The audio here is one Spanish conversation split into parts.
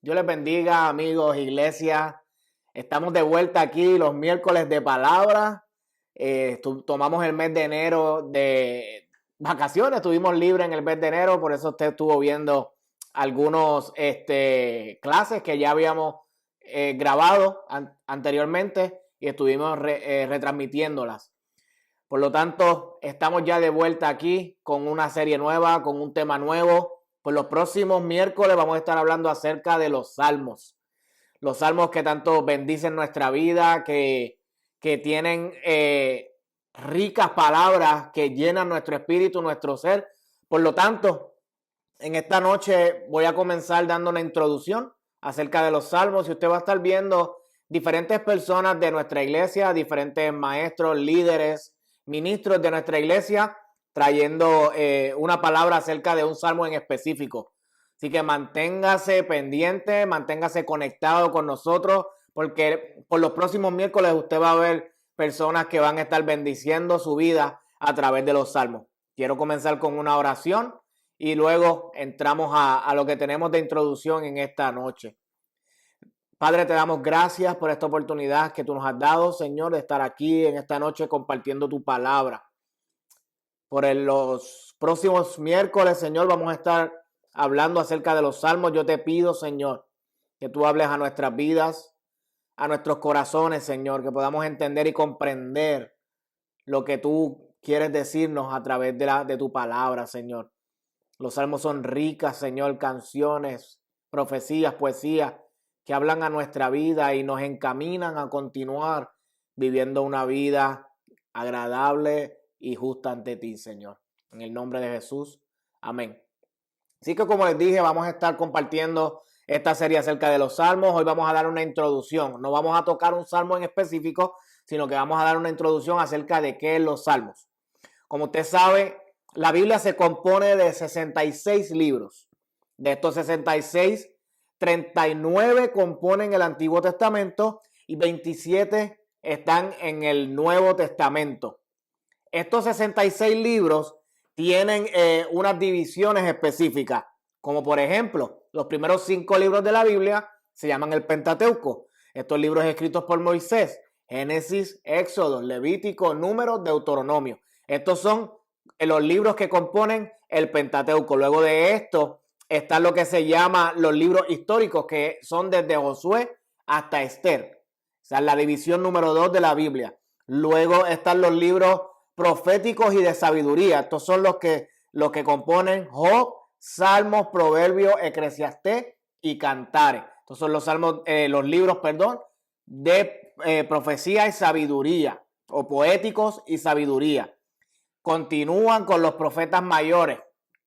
Dios les bendiga, amigos, iglesia. Estamos de vuelta aquí los miércoles de palabra. Tomamos el mes de enero de vacaciones, estuvimos libres en el mes de enero, por eso usted estuvo viendo algunos clases que ya habíamos grabado anteriormente y estuvimos retransmitiéndolas. Por lo tanto, estamos ya de vuelta aquí con una serie nueva, con un tema nuevo. Por los próximos miércoles vamos a estar hablando acerca de los salmos. Los salmos que tanto bendicen nuestra vida, que tienen ricas palabras que llenan nuestro espíritu, nuestro ser. Por lo tanto, en esta noche voy a comenzar dando una introducción acerca de los salmos y usted va a estar viendo diferentes personas de nuestra iglesia, diferentes maestros, líderes, ministros de nuestra iglesia, trayendo una palabra acerca de un salmo en específico. Así que manténgase pendiente, manténgase conectado con nosotros, porque por los próximos miércoles usted va a ver personas que van a estar bendiciendo su vida a través de los salmos. Quiero comenzar con una oración y luego entramos a lo que tenemos de introducción en esta noche. Padre, te damos gracias por esta oportunidad que tú nos has dado, Señor, de estar aquí en esta noche compartiendo tu palabra. Por los próximos miércoles, Señor, vamos a estar hablando acerca de los salmos. Yo te pido, Señor, que tú hables a nuestras vidas, a nuestros corazones, Señor, que podamos entender y comprender lo que tú quieres decirnos a través de tu palabra, Señor. Los salmos son ricas, Señor, canciones, profecías, poesías, que hablan a nuestra vida y nos encaminan a continuar viviendo una vida agradable y justa ante ti, Señor. En el nombre de Jesús. Amén. Así que como les dije, vamos a estar compartiendo esta serie acerca de los salmos. Hoy vamos a dar una introducción. No vamos a tocar un salmo en específico, sino que vamos a dar una introducción acerca de qué es los salmos. Como usted sabe, la Biblia se compone de 66 libros. De estos 66, 39 componen el Antiguo Testamento y 27 están en el Nuevo Testamento. Estos 66 libros tienen unas divisiones específicas, como por ejemplo, los primeros 5 libros de la Biblia se llaman el Pentateuco. Estos libros escritos por Moisés: Génesis, Éxodo, Levítico, Números, Deuteronomio. Estos son los libros que componen el Pentateuco. Luego de esto están lo que se llama los libros históricos, que son desde Josué hasta Esther. O sea, la división número 2 de la Biblia. Luego están los libros proféticos y de sabiduría. Estos son los que componen Job, Salmos, Proverbios, Eclesiastés y Cantares. Estos son los los libros de profecía y sabiduría, o poéticos y sabiduría. Continúan con los profetas mayores.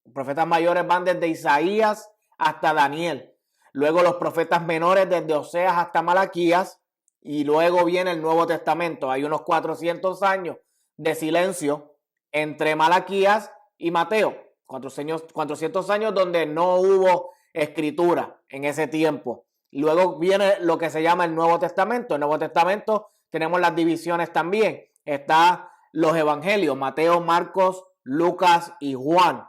Los profetas mayores van desde Isaías hasta Daniel. Luego los profetas menores desde Oseas hasta Malaquías. Y luego viene el Nuevo Testamento. Hay unos 400 años de silencio entre Malaquías y Mateo. 400 años donde no hubo escritura en ese tiempo. Luego viene lo que se llama el Nuevo Testamento. En el Nuevo Testamento tenemos las divisiones también. Está los evangelios: Mateo, Marcos, Lucas y Juan.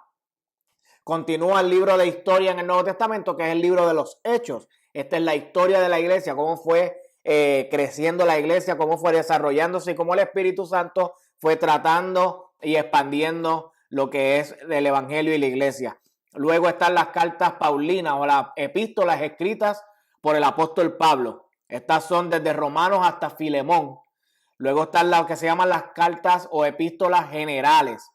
Continúa el libro de historia en el Nuevo Testamento, que es el libro de los Hechos. Esta es la historia de la iglesia, cómo fue creciendo la iglesia, cómo fue desarrollándose y cómo el Espíritu Santo fue tratando y expandiendo lo que es el evangelio y la iglesia. Luego están las cartas paulinas o las epístolas escritas por el apóstol Pablo. Estas son desde Romanos hasta Filemón. Luego están las que se llaman las cartas o epístolas generales,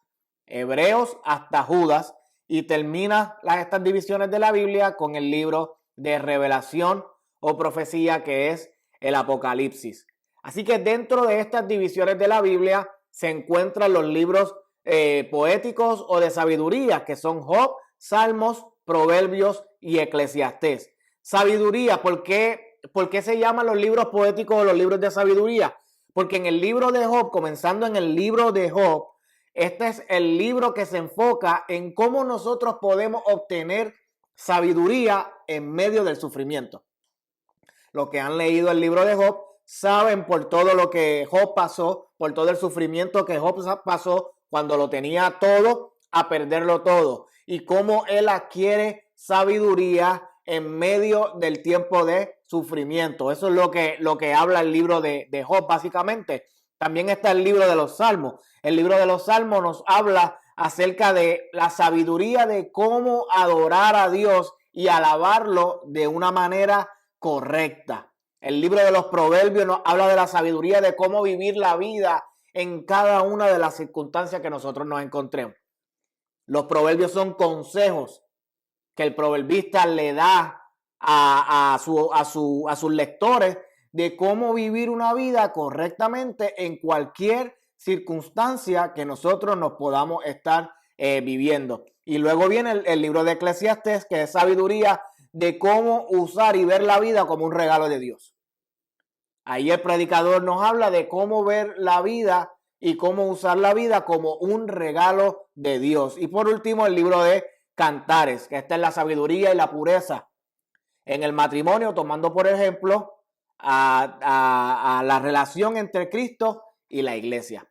Hebreos hasta Judas. Y termina estas divisiones de la Biblia con el libro de revelación o profecía, que es el Apocalipsis. Así que dentro de estas divisiones de la Biblia se encuentran los libros poéticos o de sabiduría, que son Job, Salmos, Proverbios y Eclesiastés. Sabiduría, ¿por qué se llaman los libros poéticos o los libros de sabiduría? Porque en el libro de Job, comenzando en el libro de Job, este es el libro que se enfoca en cómo nosotros podemos obtener sabiduría en medio del sufrimiento. Los que han leído el libro de Job saben por todo lo que Job pasó, por todo el sufrimiento que Job pasó cuando lo tenía todo a perderlo todo, y cómo él adquiere sabiduría en medio del tiempo de sufrimiento. Eso es lo que habla el libro de Job, básicamente. También está el libro de los Salmos. El libro de los Salmos nos habla acerca de la sabiduría de cómo adorar a Dios y alabarlo de una manera correcta. El libro de los Proverbios nos habla de la sabiduría de cómo vivir la vida en cada una de las circunstancias que nosotros nos encontremos. Los proverbios son consejos que el proverbista le da a sus lectores de cómo vivir una vida correctamente en cualquier circunstancia que nosotros nos podamos estar viviendo. Y luego viene el libro de Eclesiastés, que es sabiduría de cómo usar y ver la vida como un regalo de Dios. Ahí el predicador nos habla de cómo ver la vida y cómo usar la vida como un regalo de Dios. Y por último, el libro de Cantares, que esta es la sabiduría y la pureza en el matrimonio, tomando por ejemplo a la relación entre Cristo y la iglesia.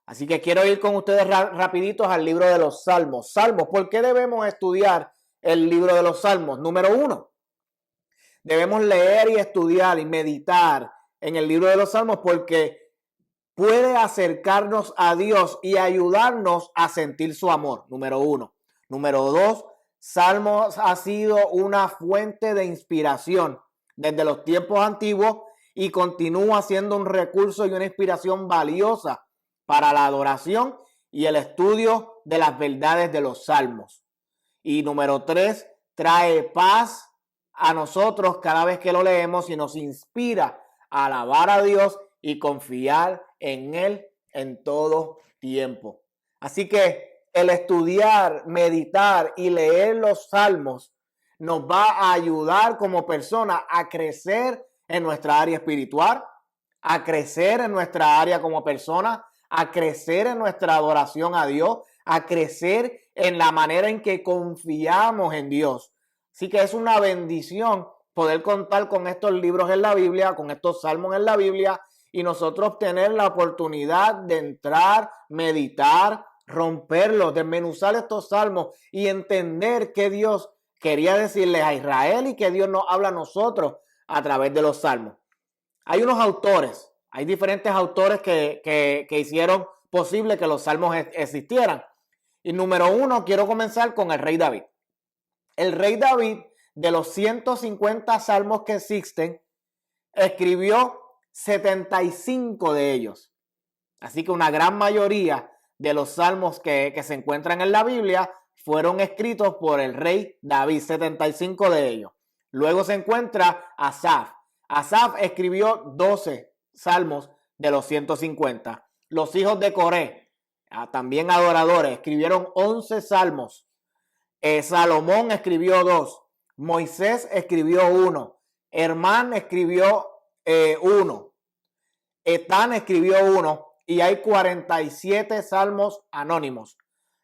Así que quiero ir con ustedes rapiditos al libro de los Salmos. Salmos, ¿por qué debemos estudiar el libro de los Salmos? Número 1, debemos leer y estudiar y meditar en el libro de los Salmos porque puede acercarnos a Dios y ayudarnos a sentir su amor. Número 1. Número 2, Salmos ha sido una fuente de inspiración desde los tiempos antiguos y continúa siendo un recurso y una inspiración valiosa para la adoración y el estudio de las verdades de los Salmos. Y número 3, trae paz a nosotros cada vez que lo leemos y nos inspira a alabar a Dios y confiar en Él en todo tiempo. Así que el estudiar, meditar y leer los Salmos nos va a ayudar como persona a crecer en nuestra área espiritual, a crecer en nuestra área como persona, a crecer en nuestra adoración a Dios, a crecer en la manera en que confiamos en Dios. Así que es una bendición poder contar con estos libros en la Biblia, con estos salmos en la Biblia y nosotros tener la oportunidad de entrar, meditar, romperlos, desmenuzar estos salmos y entender que Dios quería decirles a Israel y que Dios nos habla a nosotros a través de los salmos. Hay unos autores, hay diferentes autores que hicieron posible que los salmos existieran. Y número 1, quiero comenzar con el rey David. El rey David, de los 150 salmos que existen, escribió 75 de ellos. Así que una gran mayoría de los salmos que se encuentran en la Biblia fueron escritos por el rey David, 75 de ellos. Luego se encuentra Asaf. Asaf escribió 12 salmos de los 150. Los hijos de Coré, también adoradores, escribieron 11 salmos. Salomón escribió 2. Moisés escribió 1. Hermán escribió 1. Etán escribió 1. Y hay 47 salmos anónimos.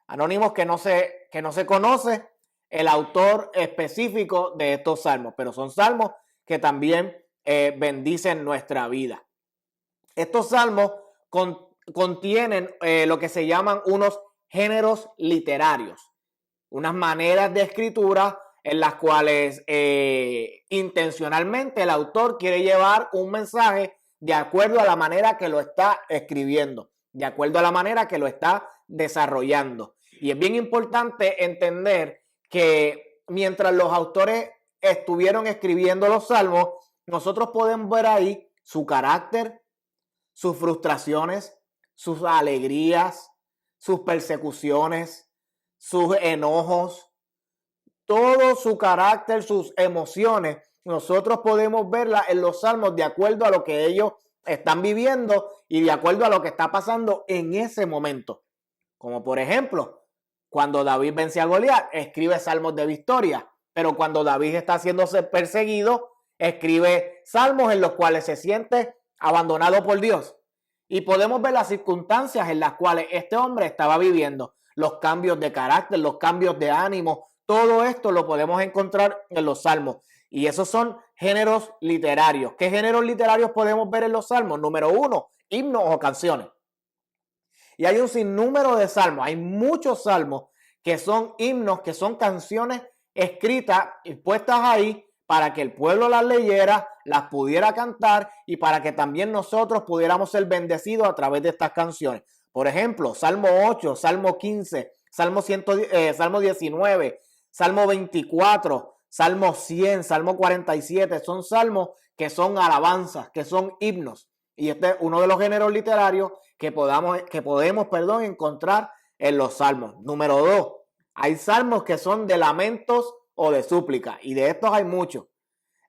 Anónimos que no se conoce el autor específico de estos salmos, pero son salmos que también bendicen nuestra vida. Estos salmos contienen lo que se llaman unos géneros literarios, unas maneras de escritura en las cuales intencionalmente el autor quiere llevar un mensaje de acuerdo a la manera que lo está escribiendo, de acuerdo a la manera que lo está desarrollando. Y es bien importante entender que mientras los autores estuvieron escribiendo los salmos, nosotros podemos ver ahí su carácter, sus frustraciones, sus alegrías, sus persecuciones, sus enojos, todo su carácter, sus emociones. Nosotros podemos verla en los salmos de acuerdo a lo que ellos están viviendo y de acuerdo a lo que está pasando en ese momento. Como por ejemplo, cuando David vence a Goliat, escribe salmos de victoria. Pero cuando David está siendo perseguido, escribe salmos en los cuales se siente abandonado por Dios. Y podemos ver las circunstancias en las cuales este hombre estaba viviendo. Los cambios de carácter, los cambios de ánimo. Todo esto lo podemos encontrar en los salmos. Y esos son géneros literarios. ¿Qué géneros literarios podemos ver en los salmos? Número 1, himnos o canciones. Y hay un sinnúmero de salmos. Hay muchos salmos que son himnos, que son canciones escritas y puestas ahí para que el pueblo las leyera, las pudiera cantar y para que también nosotros pudiéramos ser bendecidos a través de estas canciones. Por ejemplo, Salmo 8, Salmo 15, Salmo 19, Salmo 24, Salmo 100, Salmo 47, son salmos que son alabanzas, que son himnos. Y este es uno de los géneros literarios que podemos encontrar en los salmos. Número 2, hay salmos que son de lamentos o de súplica, y de estos hay muchos.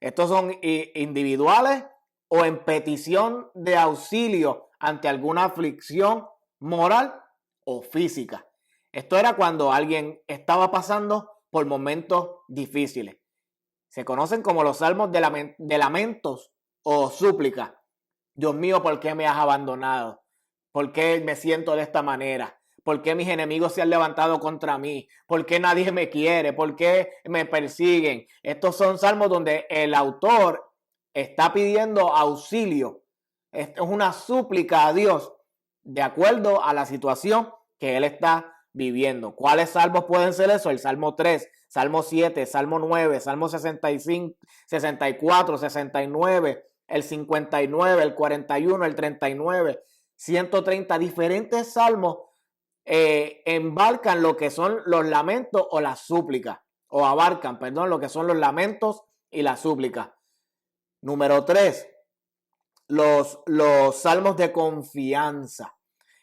Estos son individuales o en petición de auxilio ante alguna aflicción moral o física. Esto era cuando alguien estaba pasando por momentos difíciles. Se conocen como los salmos de lamentos o súplica. Dios mío, ¿por qué me has abandonado? ¿Por qué me siento de esta manera? ¿Por qué mis enemigos se han levantado contra mí? ¿Por qué nadie me quiere? ¿Por qué me persiguen? Estos son salmos donde el autor está pidiendo auxilio. Esto es una súplica a Dios de acuerdo a la situación que él está viviendo. ¿Cuáles salmos pueden ser eso? El Salmo 3, Salmo 7, Salmo 9, Salmo 65, 64, 69, el 59, el 41, el 39, 130, diferentes salmos embarcan lo que son los lamentos o las súplicas, o abarcan, perdón, lo que son los lamentos y las súplicas. Número 3, los salmos de confianza.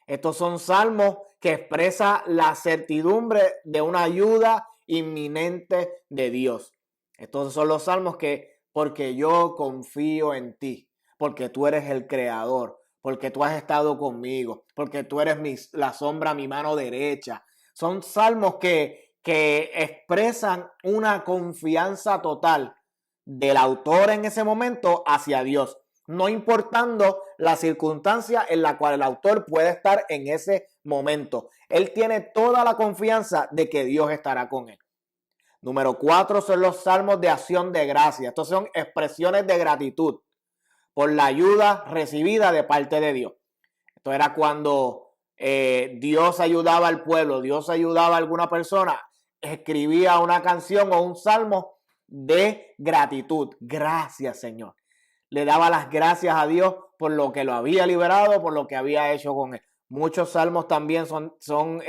Estos son salmos que expresan la certidumbre de una ayuda inminente de Dios. Estos son los salmos que, porque yo confío en ti, porque tú eres el creador, porque tú has estado conmigo, porque tú eres la sombra a mi mano derecha. Son salmos que expresan una confianza total del autor en ese momento hacia Dios, no importando la circunstancia en la cual el autor puede estar en ese momento. Él tiene toda la confianza de que Dios estará con él. Número 4 son los salmos de acción de gracia. Estos son expresiones de gratitud por la ayuda recibida de parte de Dios. Esto era cuando Dios ayudaba al pueblo, Dios ayudaba a alguna persona, escribía una canción o un salmo de gratitud. Gracias, Señor. Le daba las gracias a Dios por lo que lo había liberado, por lo que había hecho con él. Muchos salmos también son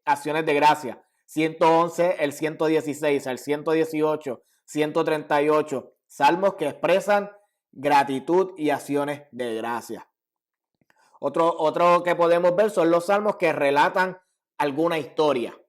acciones de gracia. 111, el 116, el 118, 138. Salmos que expresan gratitud y acciones de gracia. Otro que podemos ver son los salmos que relatan alguna historia.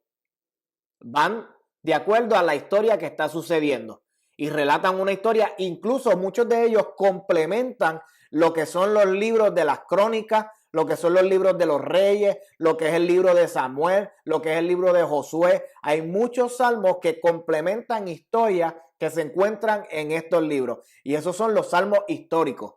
Van de acuerdo a la historia que está sucediendo y relatan una historia. Incluso muchos de ellos complementan lo que son los libros de las crónicas, lo que son los libros de los reyes, lo que es el libro de Samuel, lo que es el libro de Josué. Hay muchos salmos que complementan historias que se encuentran en estos libros. Y esos son los salmos históricos,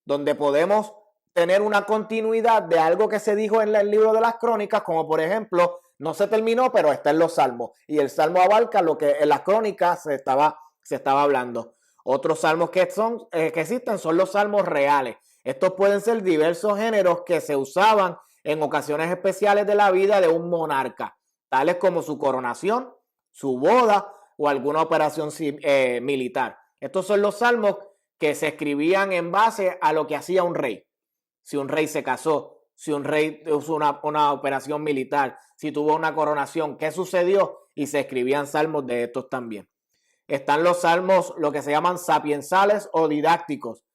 donde podemos tener una continuidad de algo que se dijo en el libro de las crónicas, como por ejemplo, no se terminó, pero está en los salmos. Y el salmo abarca lo que en las crónicas se estaba hablando. Otros salmos que existen son los salmos reales. Estos pueden ser diversos géneros que se usaban en ocasiones especiales de la vida de un monarca, tales como su coronación, su boda o alguna operación militar. Estos son los salmos que se escribían en base a lo que hacía un rey. Si un rey se casó, si un rey hizo una operación militar, si tuvo una coronación, qué sucedió, y se escribían salmos de estos también. Están los salmos, lo que se llaman sapiensales o didácticos,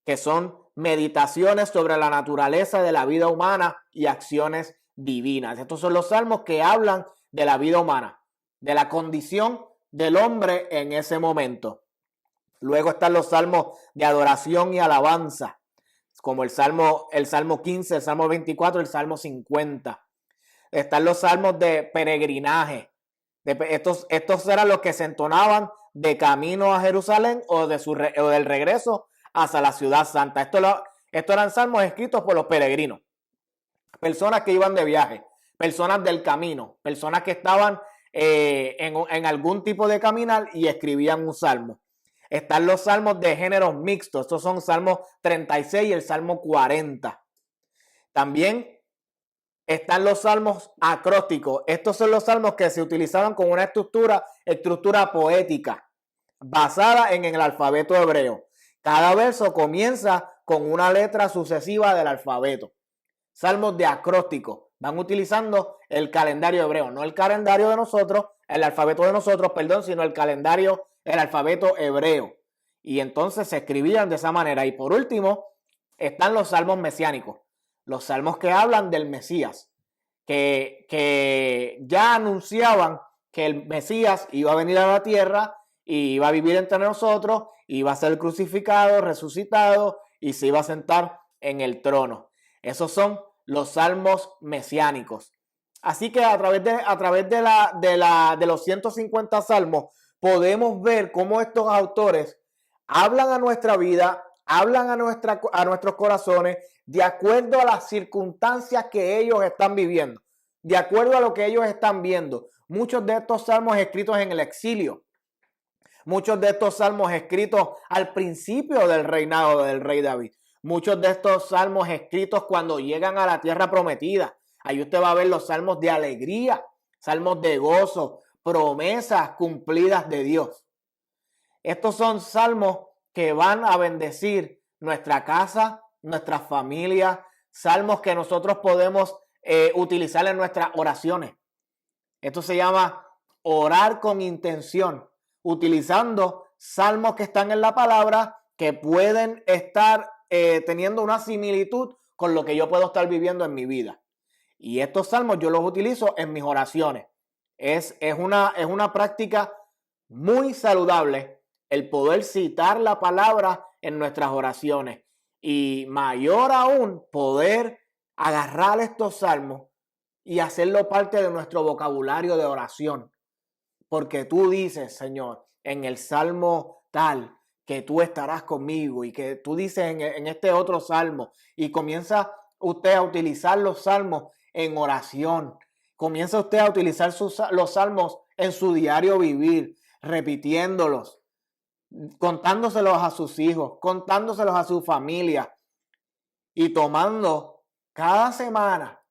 que son meditaciones sobre la naturaleza de la vida humana y acciones divinas. Estos son los salmos que hablan de la vida humana, de la condición del hombre en ese momento. Luego están los salmos de adoración y alabanza, como el salmo 15, el salmo 24, el salmo 50. Están los salmos de peregrinaje. Estos eran los que se entonaban de camino a Jerusalén o del regreso hacia la ciudad santa. Estos eran salmos escritos por los peregrinos, personas que iban de viaje, personas del camino, personas que estaban en algún tipo de caminar y escribían un salmo. Están los salmos de géneros mixtos. Estos son salmos 36 y el salmo 40. También están los salmos acrósticos. Estos son los salmos que se utilizaban con una estructura poética basada en el alfabeto hebreo. Cada verso comienza con una letra sucesiva del alfabeto. Salmos de acróstico. Van utilizando el calendario hebreo, no el calendario de nosotros, el alfabeto de nosotros, perdón, sino el alfabeto hebreo. Y entonces se escribían de esa manera. Y por último, están los salmos mesiánicos. Los salmos que hablan del Mesías, que ya anunciaban que el Mesías iba a venir a la tierra y iba a vivir entre nosotros, iba a ser crucificado, resucitado y se iba a sentar en el trono. Esos son los salmos mesiánicos. Así que a través de los 150 salmos podemos ver cómo estos autores hablan a nuestra vida, hablan a nuestros corazones de acuerdo a las circunstancias que ellos están viviendo, de acuerdo a lo que ellos están viendo. Muchos de estos salmos escritos en el exilio, muchos de estos salmos escritos al principio del reinado del rey David, muchos de estos salmos escritos cuando llegan a la tierra prometida. Ahí usted va a ver los salmos de alegría, salmos de gozo, promesas cumplidas de Dios. Estos son salmos que van a bendecir nuestra casa, nuestra familia, salmos que nosotros podemos utilizar en nuestras oraciones. Esto se llama orar con intención, utilizando salmos que están en la palabra que pueden estar teniendo una similitud con lo que yo puedo estar viviendo en mi vida. Y estos salmos yo los utilizo en mis oraciones. Es una práctica muy saludable el poder citar la palabra en nuestras oraciones. Y mayor aún, poder agarrar estos salmos y hacerlo parte de nuestro vocabulario de oración. Porque tú dices, Señor, en el salmo tal, que tú estarás conmigo, y que tú dices en este otro salmo, y comienza usted a utilizar los salmos en oración. Comienza usted a utilizar los salmos en su diario vivir, repitiéndolos, contándoselos a sus hijos, contándoselos a su familia y tomando cada semana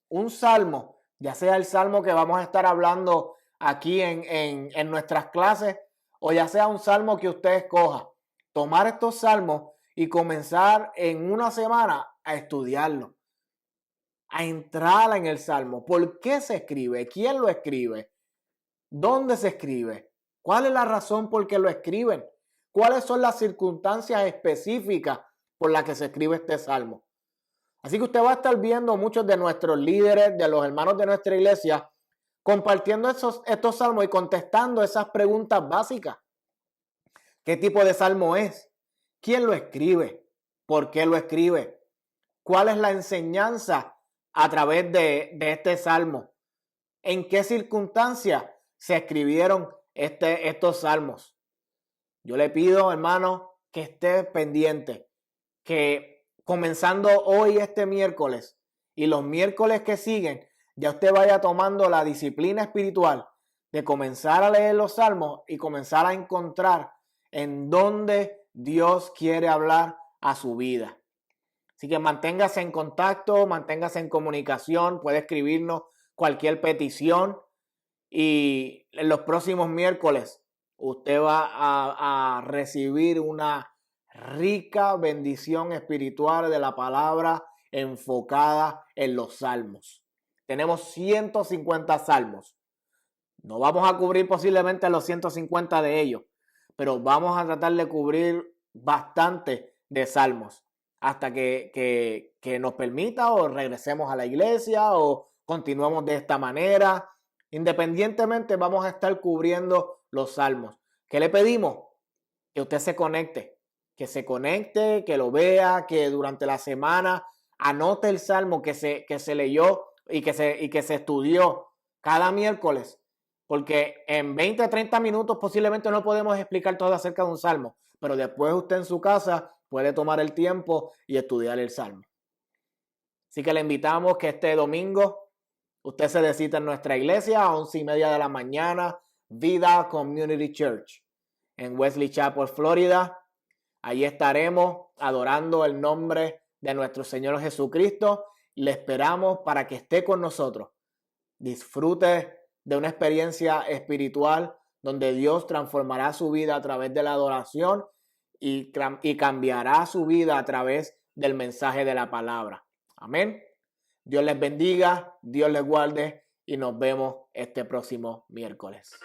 un salmo, ya sea el salmo que vamos a estar hablando aquí en nuestras clases o ya sea un salmo que usted escoja. Tomar estos salmos y comenzar en una semana a estudiarlo, a entrar en el salmo. ¿Por qué se escribe? ¿Quién lo escribe? ¿Dónde se escribe? ¿Cuál es la razón por qué lo escriben? ¿Cuáles son las circunstancias específicas por las que se escribe este salmo? Así que usted va a estar viendo muchos de nuestros líderes, de los hermanos de nuestra iglesia, compartiendo estos salmos y contestando esas preguntas básicas. ¿Qué tipo de salmo es? ¿Quién lo escribe? ¿Por qué lo escribe? ¿Cuál es la enseñanza a través de este salmo? ¿En qué circunstancias se escribieron estos salmos? Yo le pido, hermano, que esté pendiente, que comenzando hoy este miércoles y los miércoles que siguen, ya usted vaya tomando la disciplina espiritual de comenzar a leer los salmos y comenzar a encontrar en dónde Dios quiere hablar a su vida. Así que manténgase en contacto, manténgase en comunicación, puede escribirnos cualquier petición y en los próximos miércoles usted va a recibir una rica bendición espiritual de la palabra enfocada en los salmos. Tenemos 150 salmos. No vamos a cubrir posiblemente los 150 de ellos, pero vamos a tratar de cubrir bastante de salmos hasta que nos permita o regresemos a la iglesia o continuemos de esta manera. Independientemente vamos a estar cubriendo los salmos. ¿Qué le pedimos? Que usted se conecte, que lo vea, que durante la semana anote el salmo que se leyó y que se estudió cada miércoles. Porque en 20 a 30 minutos posiblemente no podemos explicar todo acerca de un salmo, pero después usted en su casa puede tomar el tiempo y estudiar el salmo. Así que le invitamos que este domingo usted se decita en nuestra iglesia a 11:30 de la mañana, Vida Community Church, en Wesley Chapel, Florida. Allí estaremos adorando el nombre de nuestro Señor Jesucristo le esperamos para que esté con nosotros. Disfrute de una experiencia espiritual donde Dios transformará su vida a través de la adoración y cambiará su vida a través del mensaje de la palabra. Amén. Dios les bendiga, Dios les guarde y nos vemos este próximo miércoles.